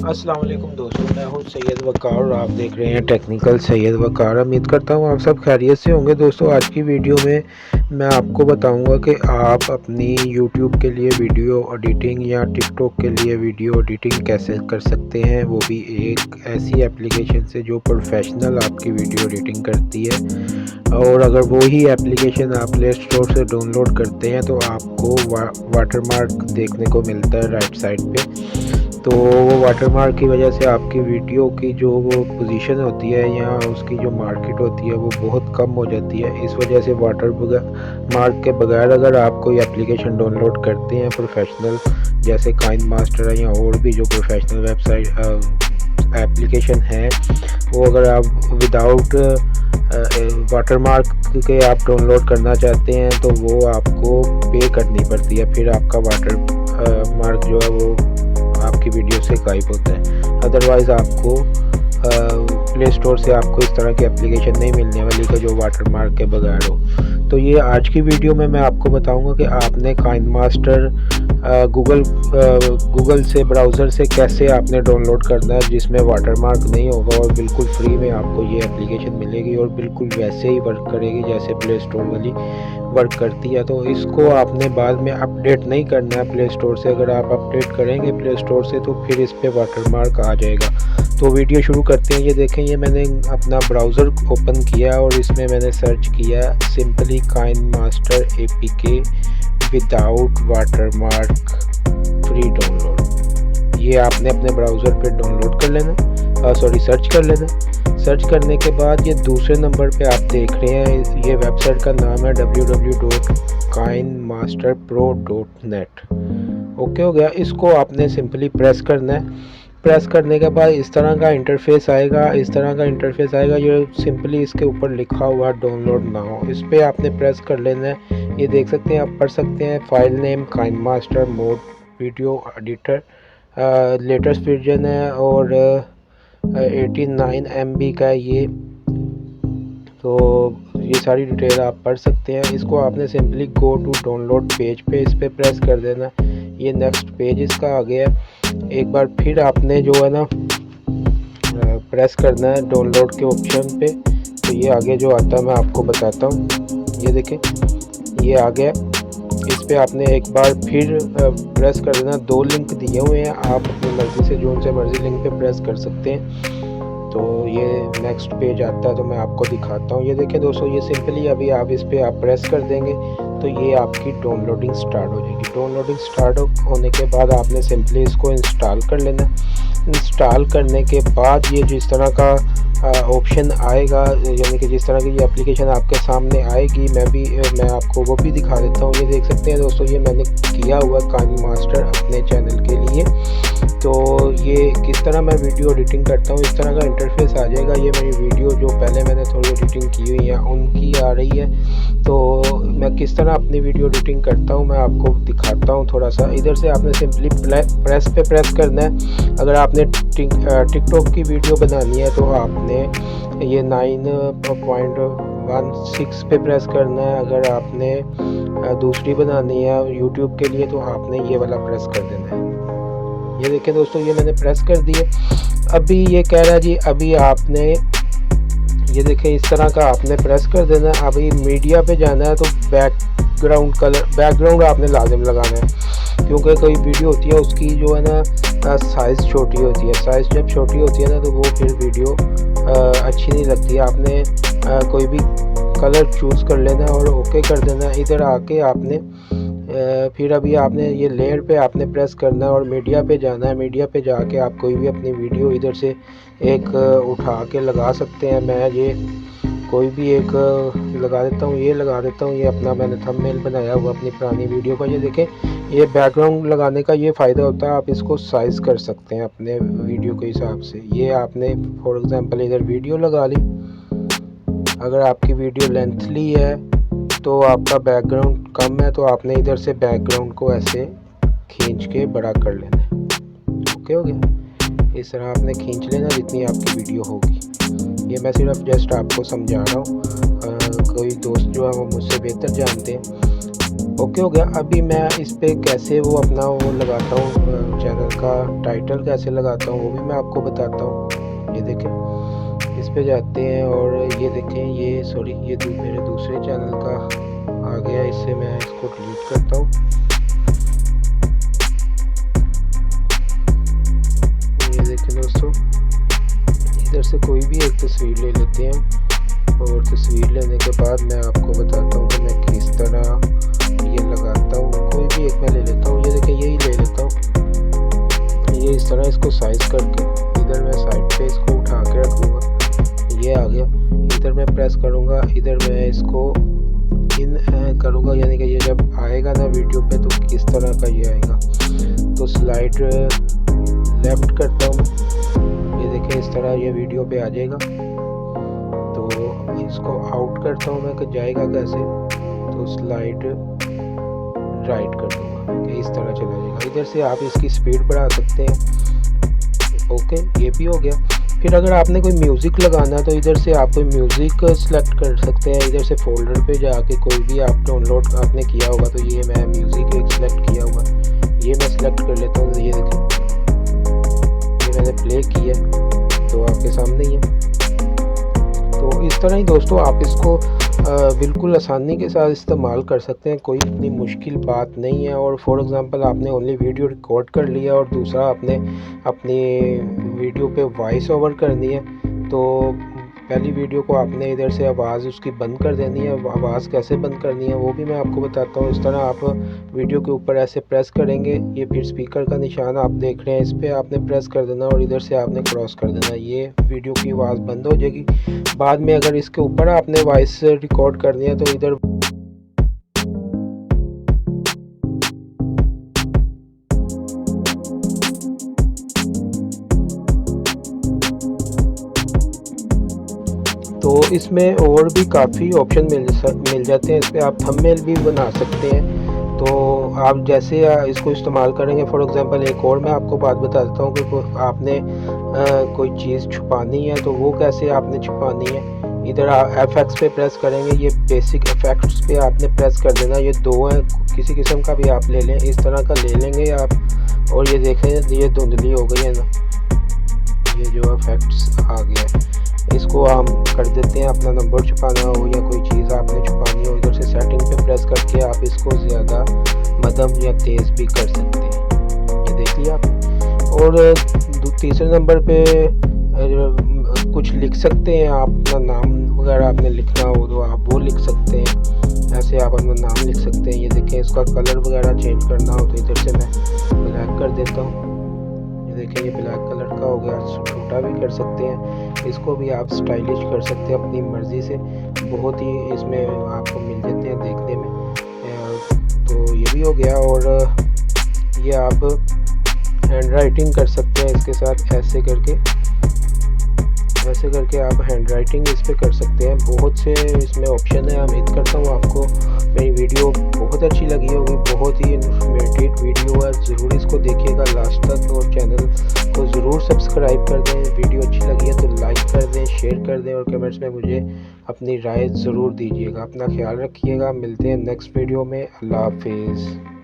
अस्सलाम वालेकुम दोस्तों, मैं हूं सैयद वक़ार और आप देख रहे हैं टेक्निकल सैयद वक़ार। उम्मीद करता हूं आप सब खैरियत से होंगे। दोस्तों, आज की वीडियो में मैं आपको बताऊंगा कि आप अपनी यूट्यूब के लिए वीडियो एडिटिंग या टिकटॉक के लिए वीडियो एडिटिंग कैसे कर सकते हैं, वो भी एक ऐसी एप्लीकेशन से जो प्रोफेशनल आपकी वीडियो एडिटिंग करती है। और अगर वो ही एप्लीकेशन आप प्ले स्टोर से डाउनलोड करते हैं तो आपको वाटरमार्क देखने को मिलता है राइट साइड पे। तो वो वाटरमार्क की वजह से आपकी वीडियो की जो वो पोजीशन होती है या उसकी जो मार्केट होती है वो बहुत कम हो जाती है। इस वजह से वाटरमार्क के बगैर अगर आप कोई एप्लीकेशन डाउनलोड करते हैं प्रोफेशनल, जैसे काइनमास्टर है या और भी जो प्रोफेशनल वेबसाइट एप्लीकेशन है, वो अगर आप विदाउट वाटरमार्क के आप डाउनलोड करना चाहते हैं तो वो आपको पे करनी पड़ती है। फिर आपका वाटरमार्क जो है वो आपकी वीडियो से गायब होता है। अदरवाइज़ आपको प्ले स्टोर से आपको इस तरह की एप्लीकेशन नहीं मिलने वाली कि जो वाटरमार्क के बगैर हो। तो ये आज की वीडियो में मैं आपको बताऊंगा कि आपने काइनमास्टर गूगल से ब्राउज़र से कैसे आपने डाउनलोड करना है जिसमें वाटरमार्क नहीं होगा, और बिल्कुल फ्री में आपको ये एप्लीकेशन मिलेगी और बिल्कुल वैसे ही वर्क करेगी जैसे प्ले स्टोर वाली वर्क करती है। तो इसको आपने बाद में अपडेट नहीं करना है प्ले स्टोर से। अगर आप अपडेट करेंगे प्ले स्टोर से तो फिर इस पर वाटरमार्क आ जाएगा। तो वीडियो शुरू करते हैं। ये देखें, ये मैंने अपना ब्राउज़र ओपन किया और इसमें मैंने सर्च किया simply KineMaster APK without watermark free download. ये आपने अपने ब्राउज़र पे डाउनलोड कर लेना, सर्च कर लेना। सर्च करने के बाद ये दूसरे नंबर पे आप देख रहे हैं, ये वेबसाइट का नाम है www.kinemasterpro.net। ओके हो गया। इसको आपने सिंपली प्रेस करना है। प्रेस करने के बाद इस तरह का इंटरफेस आएगा। ये सिंपली इसके ऊपर लिखा हुआ डाउनलोड नाउ, इस पर आपने प्रेस कर लेना है। ये देख सकते हैं, आप पढ़ सकते हैं file name KineMaster mode video editor, latest version है और 89 MB का ये। तो ये सारी डिटेल आप पढ़ सकते हैं। इसको आपने simply go to download page पे इस पर प्रेस कर देना। ये नेक्स्ट पेज इसका आ गया। एक बार फिर आपने जो है ना प्रेस करना है डाउनलोड के ऑप्शन पे। तो ये आगे जो आता है मैं आपको बताता हूँ। ये देखें, ये आ गया। इस पे आपने एक बार फिर प्रेस कर देना। 2 लिंक दिए हुए हैं, आप अपनी मर्ज़ी से जो से मर्ज़ी लिंक पे प्रेस कर सकते हैं। तो ये नेक्स्ट पेज आता है तो मैं आपको दिखाता हूँ। ये देखें दोस्तों, ये सिंपली अभी आप इस पर आप प्रेस कर देंगे तो ये आपकी डाउनलोडिंग स्टार्ट हो जाएगी। डाउनलोडिंग स्टार्ट होने के बाद आपने सिंपली इसको इंस्टॉल कर लेना। इंस्टॉल करने के बाद ये जिस तरह का ऑप्शन आएगा, यानी कि जिस तरह की ये एप्लीकेशन आपके सामने आएगी, मैं आपको वो भी दिखा देता हूँ। ये देख सकते हैं दोस्तों, ये मैंने किया हुआ काइनमास्टर अपने चैनल के लिए। तो ये किस तरह मैं वीडियो एडिटिंग करता हूँ, इस तरह का इंटरफेस आ जाएगा। ये मेरी वीडियो जो पहले मैंने थोड़ी एडिटिंग की हुई है उनकी आ रही है। तो मैं किस तरह अपनी वीडियो एडिटिंग करता हूँ मैं आपको दिखाता हूँ थोड़ा सा। इधर से आपने सिंपली प्रेस पे प्रेस करना है। अगर आपने टिकटॉक की वीडियो बनानी है तो आपने ये 9.16 पे प्रेस करना है। अगर आपने दूसरी बनानी है यूट्यूब के लिए तो आपने ये वाला प्रेस कर देना है। ये देखें दोस्तों, ये मैंने प्रेस कर दिए। अभी ये कह रहा है जी, अभी आपने ये देखें इस तरह का आपने प्रेस कर देना है। अभी मीडिया पे जाना है तो बैकग्राउंड आपने लाजिम लगाना है, क्योंकि कोई वीडियो होती है उसकी जो है ना साइज़ छोटी होती है। साइज़ जब छोटी होती है ना तो वो फिर वीडियो अच्छी नहीं लगती है। आपने कोई भी कलर चूज़ कर लेना है और ओके कर देना है। इधर आके आपने फिर अभी आपने ये लेयर पे आपने प्रेस करना है और मीडिया पे जाना है। मीडिया पे जाके आप कोई भी अपनी वीडियो इधर से एक उठा के लगा सकते हैं। मैं ये कोई भी एक लगा देता हूँ, ये लगा देता हूँ। ये अपना मैंने थंबनेल बनाया हुआ अपनी पुरानी वीडियो का। ये देखें, ये बैकग्राउंड लगाने का ये फ़ायदा होता है, आप इसको साइज़ कर सकते हैं अपने वीडियो के हिसाब से। ये आपने फॉर एग्ज़ाम्पल इधर वीडियो लगा ली। अगर आपकी वीडियो लेंथली है तो आपका बैकग्राउंड कम है तो आपने इधर से बैकग्राउंड को ऐसे खींच के बड़ा कर लेना है। ओके हो गया। इस तरह आपने खींच लेना जितनी आपकी वीडियो होगी। ये मैं सिर्फ जस्ट आपको समझा रहा हूँ। कोई वो मुझसे बेहतर जानते हैं। ओके हो गया। अभी मैं इस पर कैसे वो अपना वो लगाता हूँ, चैनल का टाइटल कैसे लगाता हूँ वो भी मैं आपको बताता हूँ। ये देखें, इस पे जाते हैं और ये देखें, ये सॉरी ये मेरे दूसरे चैनल का आ गया, इससे मैं इसको डिलीट करता हूँ। ये देखें दोस्तों, इधर से कोई भी एक तस्वीर ले लेते हैं और तस्वीर लेने के बाद मैं आपको बताता हूँ कि मैं किस तरह ये लगाता हूँ। कोई भी एक मैं ले लेता हूँ, ये देखें यही ले लेता हूँ। ये इस तरह इसको साइज करके इधर मैं साइड पे इसको उठा के रखूँगा, ये आ गया। इधर मैं प्रेस करूँगा, इधर मैं इसको इन करूँगा, यानी कि ये जब आएगा ना वीडियो पे तो किस तरह का ये आएगा। तो स्लाइड लेफ्ट करता हूँ, ये देखें इस तरह ये वीडियो पे आ जाएगा। तो इसको आउट करता हूँ मैं कि जाएगा कैसे, तो स्लाइड राइट कर दूँगा कि इस तरह चला जाएगा। इधर से आप इसकी स्पीड बढ़ा सकते हैं। ओके, ये भी हो गया। फिर अगर आपने कोई म्यूज़िक लगाना है तो इधर से आप कोई म्यूज़िक सेलेक्ट कर सकते हैं। इधर से फोल्डर पे जाके कोई भी आप डाउनलोड आपने किया होगा, तो ये मैं म्यूज़िक एक सेलेक्ट किया हुआ, ये मैं सेलेक्ट कर लेता हूँ। ये देखें, ये मैंने प्ले किया तो आपके सामने ही है। तो इस तरह ही दोस्तों आप इसको बिल्कुल आसानी के साथ इस्तेमाल कर सकते हैं, कोई इतनी मुश्किल बात नहीं है। और फॉर एग्ज़ाम्पल आपने ओनली वीडियो रिकॉर्ड कर लिया और दूसरा आपने अपनी वीडियो पे वॉइस ओवर करनी है, तो पहली वीडियो को आपने इधर से आवाज़ उसकी बंद कर देनी है। आवाज़ कैसे बंद करनी है वो भी मैं आपको बताता हूँ। इस तरह आप वीडियो के ऊपर ऐसे प्रेस करेंगे, ये फिर स्पीकर का निशान आप देख रहे हैं, इस पर आपने प्रेस कर देना और इधर से आपने क्रॉस कर देना, ये वीडियो की आवाज़ बंद हो जाएगी। बाद में अगर इसके ऊपर आपने वॉइस रिकॉर्ड करनी है तो इधर तो इसमें और भी काफ़ी ऑप्शन मिल जाते हैं। इस पर आप थंबनेल भी बना सकते हैं। तो आप जैसे इसको इस्तेमाल करेंगे, फॉर एग्ज़ाम्पल एक और मैं आपको बात बता देता हूँ कि आपने कोई चीज़ छुपानी है तो वो कैसे आपने छुपानी है। इधर एफएक्स पे प्रेस करेंगे, ये बेसिक इफेक्ट्स पे आपने प्रेस कर देना। ये दो हैं, किसी किस्म का भी आप ले लें, इस तरह का ले लेंगे आप। और ये देखें, ये धुंधली हो गई है ना, ये जो इफेक्ट्स आ गया है, इसको हम कर देते हैं। अपना नंबर छुपाना हो या कोई चीज़ आपने छुपानी हो, इधर से सेटिंग पे प्रेस करके आप इसको ज़्यादा मध्यम या तेज़ भी कर सकते हैं। ये देख लिया आप। और तीसरे नंबर पे कुछ लिख सकते हैं आप, अपना नाम वगैरह आपने लिखना हो तो आप वो लिख सकते हैं। ऐसे आप अपना नाम लिख सकते हैं। ये देखें, इसका कलर वगैरह चेंज करना हो तो इधर से मैं ब्लैक कर देता हूँ। ये देखें, ये ब्लैक कलर का हो गया। छोटा भी कर सकते हैं, इसको भी आप स्टाइलिश कर सकते हैं अपनी मर्ज़ी से। बहुत ही इसमें आपको मिल जाते हैं देखने में। तो ये भी हो गया। और ये आप हैंड राइटिंग कर सकते हैं इसके साथ, ऐसे करके आप हैंड राइटिंग इस पर कर सकते हैं। बहुत से इसमें ऑप्शन है। उम्मीद करता हूँ आपको मेरी वीडियो बहुत अच्छी लगी होगी। बहुत ही इन्फॉर्मेटिव वीडियो है, ज़रूर इसको देखिएगा लास्ट तक और चैनल को ज़रूर सब्सक्राइब कर दें। वीडियो अच्छी लगी है तो लाइक कर दें, शेयर कर दें और कमेंट्स में मुझे अपनी राय ज़रूर दीजिएगा। अपना ख्याल रखिएगा, मिलते हैं नेक्स्ट वीडियो में। अल्लाह हाफिज़।